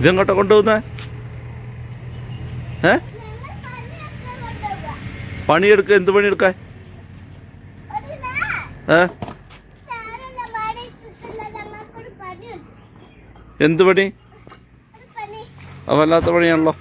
ഇതെങ്ങോട്ടാ കൊണ്ടുപോകുന്നേ? പണിയെടുക്ക. എന്ത് പണിയെടുക്കാൻ? എന്ത് പണി? വല്ലാത്ത പണിയാണല്ലോ.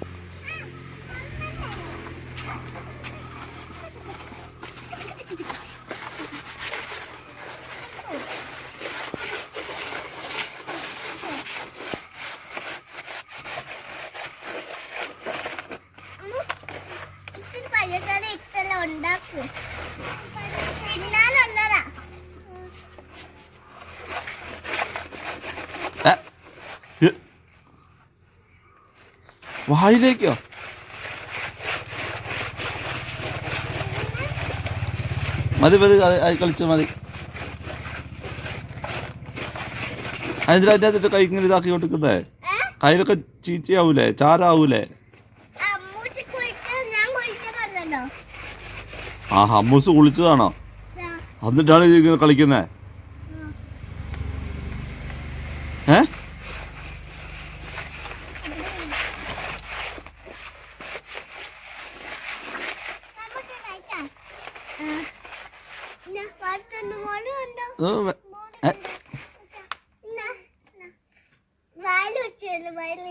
വായിലേക്കോ? മതി മതി, അത് കളിച്ച മതി. അതിൻ്റെ അതിൻ്റെ കൈ ഇങ്ങനെ ഇതാക്കി കൊടുക്കുന്നേ, കയ്യിലൊക്കെ ചീച്ചയാവൂലേ, ചാരാവൂലേ? ആ ഹമ്മൂസ് കുളിച്ചതാണോ? എന്നിട്ടാണ് ഇങ്ങനെ കളിക്കുന്നേ?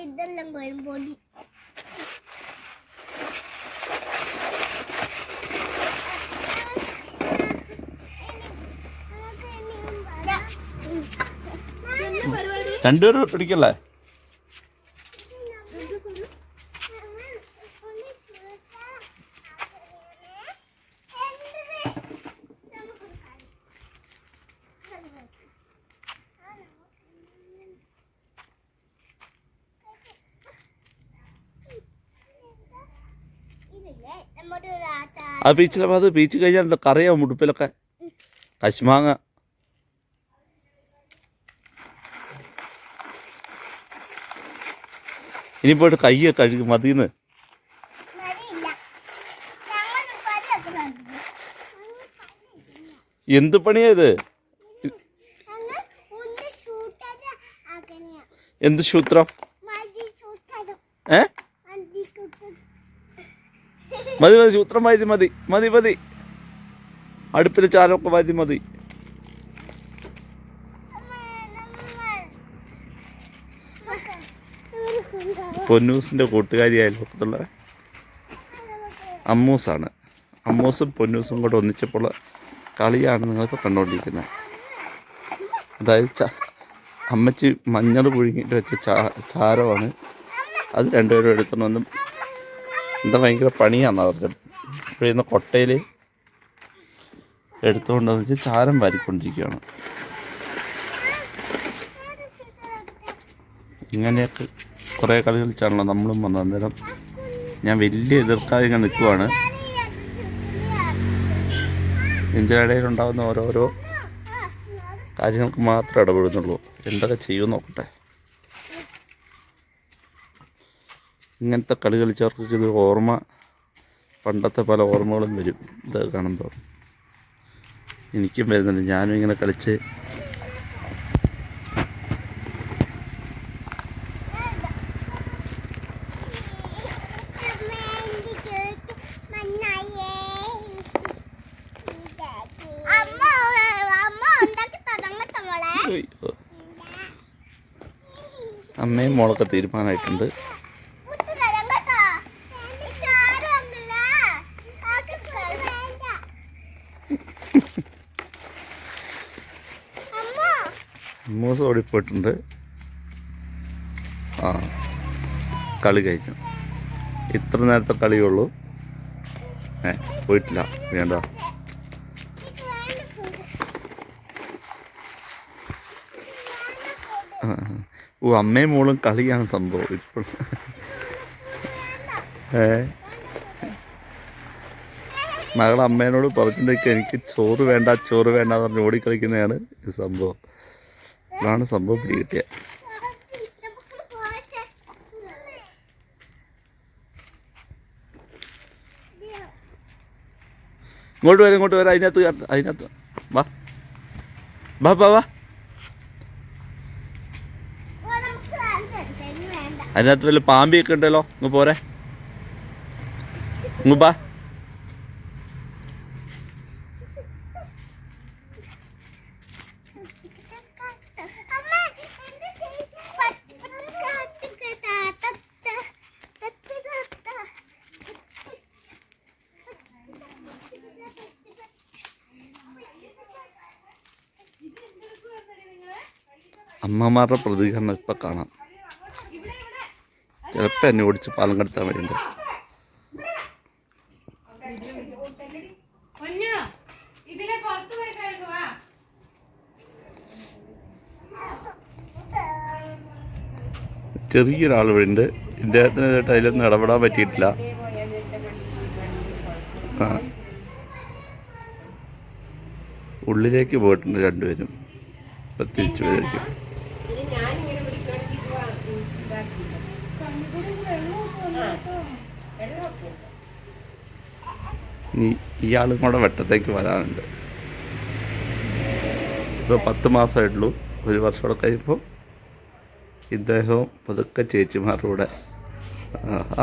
ഇതെല്ലാം പൊടി രണ്ടുപേരും പിടിക്കല്ലേ? ആ ബീച്ചിലെ ഭാഗത്ത് ബീച്ച് കഴിഞ്ഞാൽ കറിയാവും മുടുപ്പിലൊക്കെ കശുമാങ്ങ. ഇനി പോയിട്ട് കയ്യൊക്കെ കഴുകും മതിന്ന്. എന്ത് പണിയാ ഇത്? എന്ത് സൂത്രം? മതി മതി, സൂത്രം മതി മതി മതി മതി. അടുപ്പിൽ ചാരമൊക്കെ മതി മതി. പൊന്നൂസിൻ്റെ കൂട്ടുകാരിയായാലും അമ്മൂസാണ്. അമ്മൂസും പൊന്നൂസും കൂടെ ഒന്നിച്ചപ്പോൾ കളിയാണ് നിങ്ങളിപ്പോൾ കണ്ടുകൊണ്ടിരിക്കുന്നത്. അതായത് അമ്മച്ചി മഞ്ഞൾ പുഴുങ്ങിയിട്ട് വെച്ച ചാരമാണ്. അത് രണ്ടുപേരും എടുത്തോണ്ട് വന്ന് എന്താ ഭയങ്കര പണിയാണെന്ന് പറഞ്ഞത്. ഇപ്പോഴിന്ന് കൊട്ടയിൽ എടുത്തുകൊണ്ടെന്ന് വെച്ചാൽ ചാരം വാരിക്കൊണ്ടിരിക്കുകയാണ്. ഇങ്ങനെയൊക്കെ കുറേ കളി കളിച്ചാണല്ലോ നമ്മളും വന്നത്. അന്നേരം ഞാൻ വലിയ എതിർക്കാതെ ഇങ്ങനെ നിൽക്കുവാണ്. ഇതിൻ്റെ ഇടയിലുണ്ടാകുന്ന ഓരോരോ കാര്യങ്ങൾക്ക് മാത്രമേ ഇടപെടുന്നുള്ളൂ. എന്തൊക്കെ ചെയ്യുമെന്ന് നോക്കട്ടെ. ഇങ്ങനത്തെ കളി കളിച്ചവർക്ക് ഇത് ഓർമ്മ, പണ്ടത്തെ പല ഓർമ്മകളും വരും ഇത് കാണുമ്പോൾ. എനിക്കും വരുന്നുണ്ട്. ഞാനും ഇങ്ങനെ കളിച്ച് അമ്മയും മോളൊക്കെ തീരുമാനമായിട്ടുണ്ട്. അമ്മൂസ് ഓടിപ്പോയിട്ടുണ്ട്. ആ കളി കഴിഞ്ഞു. ഇത്ര നേരത്തെ കളിയുള്ളൂ. പോയിട്ടില്ല. വേണ്ട. ഓ അമ്മയും മോളും കളിയാണ് സംഭവം ഇപ്പോൾ. മകൾ അമ്മേനോട് പറഞ്ഞിട്ടൊക്കെ എനിക്ക് ചോറ് വേണ്ട ചോറ് വേണ്ട എന്ന് പറഞ്ഞ് ഓടിക്കളിക്കുന്നതാണ് ഈ സംഭവം. അതാണ് സംഭവം പിടികിട്ടിയ. ഇങ്ങോട്ട് വരാം അതിനകത്ത് വാ വാ വാ വാ. അതിനകത്ത് വല്ല പാമ്പിയൊക്കെ ഉണ്ടല്ലോ, ഇങ്ങ് പോരെ, ഇങ്ങ് ബാ. അമ്മമാരുടെ പ്രതികരണം ഇപ്പം കാണാം. ചിലപ്പോൾ എന്നെ ഓടിച്ച് പാലം കടത്താൻ വേണ്ടിയുണ്ട്. ചെറിയൊരാൾ ഇവിടെ ഉണ്ട്. ഇദ്ദേഹത്തിന് അതിലൊന്നും ഇടപെടാൻ പറ്റിയിട്ടില്ല. ആ, ഉള്ളിലേക്ക് പോയിട്ടുണ്ട് രണ്ടുപേരും. ഇപ്പം തിരിച്ചു വരായിരിക്കും. ഇനി ഇയാളും കൂടെ വെട്ടത്തേക്ക് വരാനുണ്ട്. ഇപ്പോൾ 10 മാസമായിട്ടുള്ളൂ. 1 വർഷമൊക്കെ കഴിയുമ്പോൾ ഇദ്ദേഹവും പതുക്കെ ചേച്ചിമാരുടെ കൂടെ.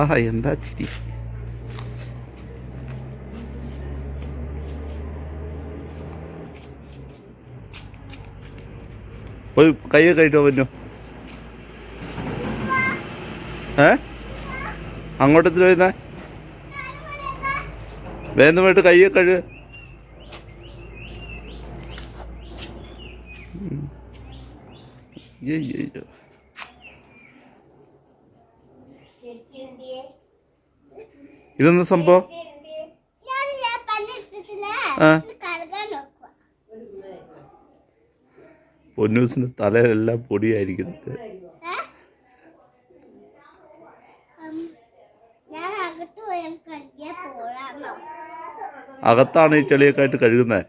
ആഹാ, എന്താ ചിരി. ഒരു കയ്യൊക്കെ കഴിട്ടോ പറ്റോ? അങ്ങോട്ട് എത്ര വരുന്നേ? വേഗം പോയിട്ട് കയ്യൊക്കെ കഴുക. ഇതെന്താ സംഭവം? പൊന്നൂസിന്റെ തലയിലെല്ലാം പൊടിയായിരിക്കുന്നത്. അകത്താണ് ഈ ചെളിയൊക്കെ ആയിട്ട് കഴുകുന്നത്.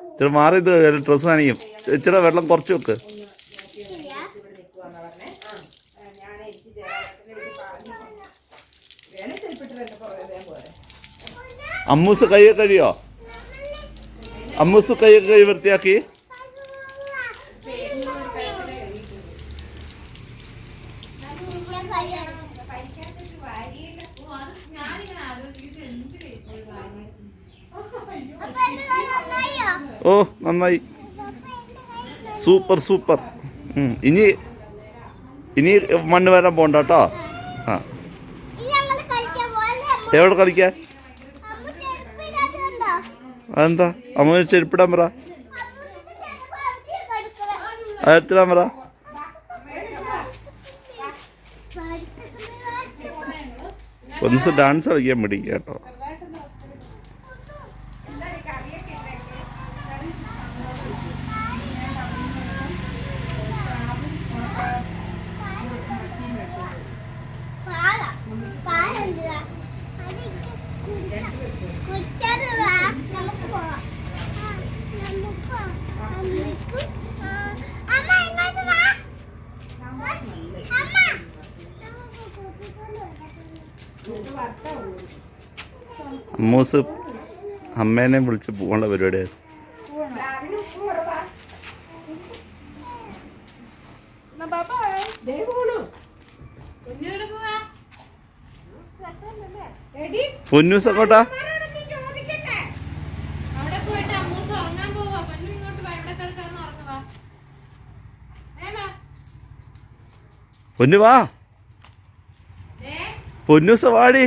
ഇച്ചിരി മാറി ഇത് ഡ്രസ്സ് നനയും. ഇച്ചിരി വെള്ളം കുറച്ച് വെക്ക്. അമ്മൂസ് കൈയൊക്കെ കഴിയോ? അമ്മൂസ് കൈയൊക്കെ കഴി വൃത്തിയാക്കി. ഓ, നന്നായി. Super super. ഇനി മണ്ണ് വരാൻ പോണ്ട കേട്ടോ. ആ, എവിടെ കളിക്കാൻ? അതെന്താ? അമ്മ ചെരുപ്പിടാൻ പറ. അതെടുത്തിടാൻ പറ. ഒന്ന് ഡാൻസ് കളിക്കാൻ പഠിക്കുക കേട്ടോ. അമ്മൂസ് അമ്മേനെ വിളിച്ച് പോകാനുള്ള പരിപാടിയായിരുന്നു. പൊന്നൂസ് അങ്ങോട്ടാ? പൊന്നു വാ, പൊന്നൂസ് വാടി.